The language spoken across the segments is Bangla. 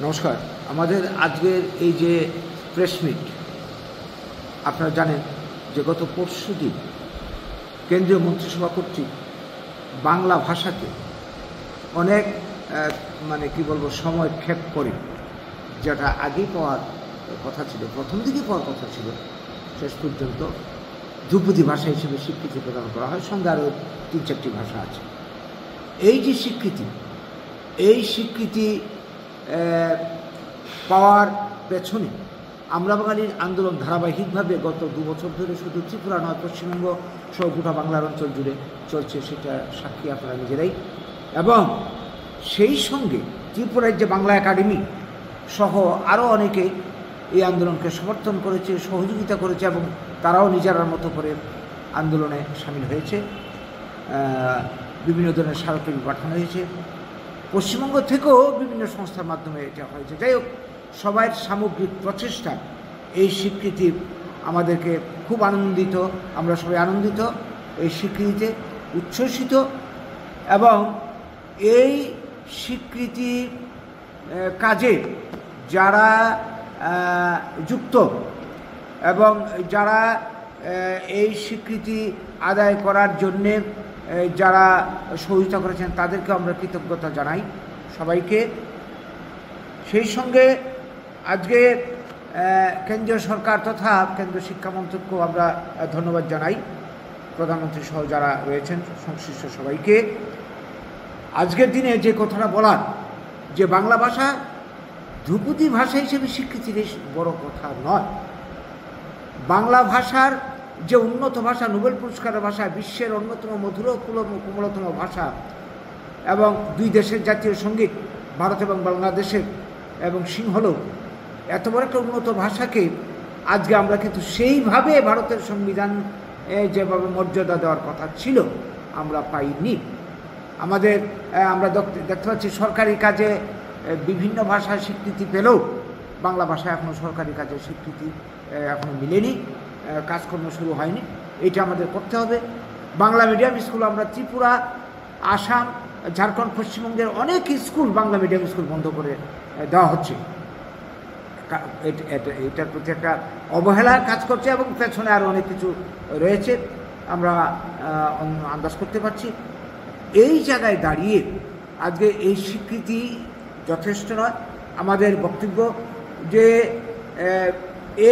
নমস্কার। আমাদের আজকের এই যে প্রেস মিট, আপনারা জানেন যে গত পরশুদিন কেন্দ্রীয় মন্ত্রিসভা কর্তৃক বাংলা ভাষাকে অনেক সময় ক্ষেপ করে, যেটা আগেই পাওয়ার কথা ছিল, প্রথম দিকেই পাওয়ার কথা ছিল, শেষ পর্যন্ত ধ্রুপদী ভাষা হিসেবে স্বীকৃতি প্রদান করা হয়। সঙ্গে আরও ৩-৪টি ভাষা আছে। এই যে এই স্বীকৃতি পাওয়ার পেছনে আমরা বাঙালির আন্দোলন ধারাবাহিকভাবে গত 2 বছর ধরে শুধু ত্রিপুরা নয়, পশ্চিমবঙ্গ সহ গোটা বাংলার অঞ্চল জুড়ে চলছে, সেটা সাক্ষী আপনারা নিজেরাই। এবং সেই সঙ্গে ত্রিপুরার যে বাংলা একাডেমি সহ আরও অনেকে এই আন্দোলনকে সমর্থন করেছে, সহযোগিতা করেছে, এবং তারাও নিজেরার মতো করে আন্দোলনে সামিল হয়েছে। বিভিন্ন ধরনের স্মারকলিপি পাঠানো হয়েছে। পশ্চিমবঙ্গ থেকেও বিভিন্ন সংস্থার মাধ্যমে এটা হয়েছে। যাই হোক, সবার সামগ্রিক প্রচেষ্টা এই স্বীকৃতি আমাদেরকে খুব আনন্দিত, আমরা সবাই আনন্দিত, এই স্বীকৃতিতে উচ্ছ্বসিত। এবং এই স্বীকৃতি কাজে যারা যুক্ত এবং যারা এই স্বীকৃতি আদায় করার জন্যে যারা সহযোগিতা করেছেন, তাদেরকে আমরা কৃতজ্ঞতা জানাই সবাইকে। সেই সঙ্গে আজকে কেন্দ্রীয় সরকার তথা কেন্দ্রীয় শিক্ষামন্ত্রককে আমরা ধন্যবাদ জানাই, প্রধানমন্ত্রী সহ যারা রয়েছেন সংশ্লিষ্ট সবাইকে। আজকের দিনে যে কথাটা বলার, যে বাংলা ভাষা ধ্রুপদী ভাষা হিসেবে স্বীকৃতির বড় কথা নয়। বাংলা ভাষার যে উন্নত ভাষা, নোবেল পুরস্কারের ভাষা, বিশ্বের অন্যতম মধুর কোমলতম ভাষা, এবং 2 দেশের জাতীয় সঙ্গীত, ভারত এবং বাংলাদেশের, এবং সিংহলও, এত বড় একটা উন্নত ভাষাকে আজকে আমরা কিন্তু সেইভাবে ভারতের সংবিধান যেভাবে মর্যাদা দেওয়ার কথা ছিল আমরা পাইনি। আমরা দেখতে পাচ্ছি সরকারি কাজে বিভিন্ন ভাষায় স্বীকৃতি পেলেও বাংলা ভাষা এখনও সরকারি কাজে স্বীকৃতি এখনও মিলেনি, কাজকর্ম শুরু হয়নি। এটা আমাদের করতে হবে। বাংলা মিডিয়াম স্কুল, আমরা ত্রিপুরা, আসাম, ঝাড়খণ্ড, পশ্চিমবঙ্গের অনেক স্কুল বাংলা মিডিয়াম স্কুল বন্ধ করে দেওয়া হচ্ছে। এটার প্রতি একটা অবহেলার কাজ করছে, এবং পেছনে আরও অনেক কিছু রয়েছে আমরা আন্দাজ করতে পারছি। এই জায়গায় দাঁড়িয়ে আজকে এই স্বীকৃতি যথেষ্ট নয়। আমাদের বক্তব্য যে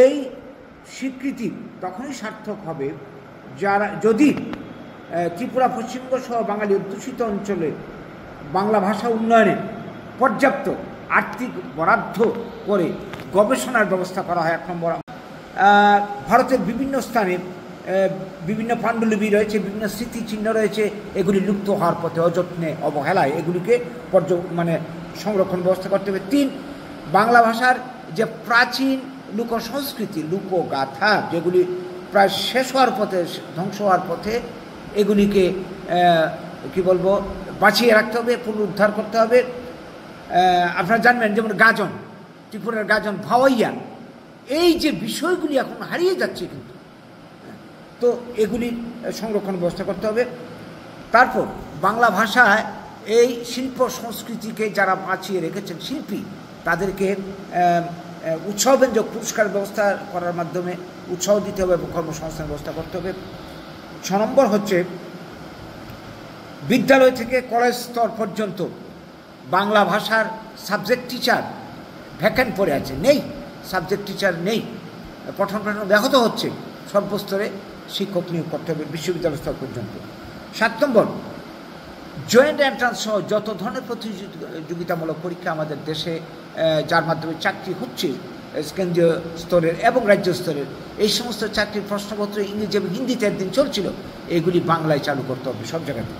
এই স্বীকৃতি তখনই সার্থক হবে যদি ত্রিপুরা, পশ্চিমবঙ্গ সহ বাঙালি অধ্যুষিত অঞ্চলে বাংলা ভাষা উন্নয়নে পর্যাপ্ত আর্থিক বরাদ্দ করে গবেষণার ব্যবস্থা করা হয়। 1 নম্বর, ভারতের বিভিন্ন স্থানে বিভিন্ন পাণ্ডুলিপি রয়েছে, বিভিন্ন স্মৃতিচিহ্ন রয়েছে, এগুলি লুপ্ত হওয়ার পথে, অযত্নে, অবহেলায় এগুলিকে সংরক্ষণ ব্যবস্থা করতে হবে। 3, বাংলা ভাষার যে প্রাচীন লোকসংস্কৃতি, লোকগাথা, যেগুলি প্রায় শেষ হওয়ার পথে, ধ্বংস হওয়ার পথে, এগুলিকে বাঁচিয়ে রাখতে হবে, পুনরুদ্ধার করতে হবে। আপনারা জানবেন যেমন গাজন, ত্রিপুরার গাজন, ভাওয়াইয়া, এই যে বিষয়গুলি এখন হারিয়ে যাচ্ছে, কিন্তু তো এগুলি সংরক্ষণ ব্যবস্থা করতে হবে। তারপর বাংলা ভাষায় এই শিল্প সংস্কৃতিকে যারা বাঁচিয়ে রেখেছেন, শিল্পী, তাদেরকে উৎসাহব্যঞ্জক পুরস্কার ব্যবস্থা করার মাধ্যমে উৎসাহ দিতে হবে এবং কর্মসংস্থানের ব্যবস্থা করতে হবে। 6 নম্বর হচ্ছে বিদ্যালয় থেকে কলেজ স্তর পর্যন্ত বাংলা ভাষার সাবজেক্ট টিচার ভ্যাকেন্ট পড়ে আছে, নেই, সাবজেক্ট টিচার নেই, পঠন পাঠন ব্যাহত হচ্ছে। সর্বস্তরে শিক্ষক নিয়োগ করতে হবে বিশ্ববিদ্যালয় স্তর পর্যন্ত। 7 নম্বর, জয়েন্ট এন্ট্রান্স সহ যত ধরনের প্রতিযোগিতামূলক পরীক্ষা আমাদের দেশে, যার মাধ্যমে চাকরি হচ্ছে কেন্দ্রীয় স্তরের এবং রাজ্য স্তরের, এই সমস্ত চাকরির প্রশ্নপত্র ইংরেজি এবং হিন্দিতে একদিন চলছিল, এগুলি বাংলায় চালু করতে হবে সব জায়গাতে।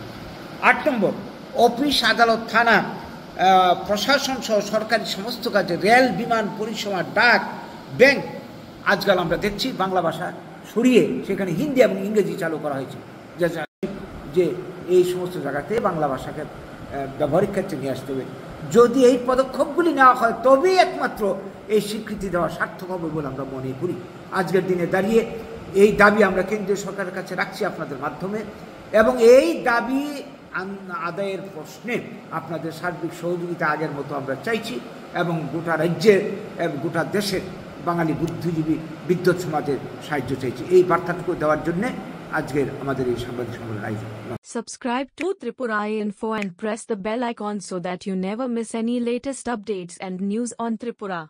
8 নম্বর, অফিস, আদালত, থানা, প্রশাসন সহ সরকারি সমস্ত কাজে, রেল, বিমান পরিষেবা, ডাক, ব্যাংক, আজকাল আমরা দেখছি বাংলা ভাষা সরিয়ে সেখানে হিন্দি এবং ইংরেজি চালু করা হয়েছে, যে এই সমস্ত জায়গাতে বাংলা ভাষাকে ব্যবহারিক ক্ষেত্রে নিয়ে আসতে হবে। যদি এই পদক্ষেপগুলি নেওয়া হয়, তবেই একমাত্র এই স্বীকৃতি দেওয়া সার্থক হবে বলে আমরা মনে করি। আজকের দিনে দাঁড়িয়ে এই দাবি আমরা কেন্দ্রীয় সরকারের কাছে রাখছি আপনাদের মাধ্যমে, এবং এই দাবি আদায়ের প্রশ্নে আপনাদের সার্বিক সহযোগিতা আগের মতো আমরা চাইছি এবং গোটা রাজ্যের এবং গোটা দেশের বাঙালি বুদ্ধিজীবী বিদ্বৎ সমাজের সাহায্য চাইছি। এই বার্তাটুকু দেওয়ার জন্যে আজকের আমাদের এই সাংবাদিক সম্মেলন আয়োজন। Subscribe to Tripura Info and press the bell icon so that you never miss any latest updates and news on Tripura.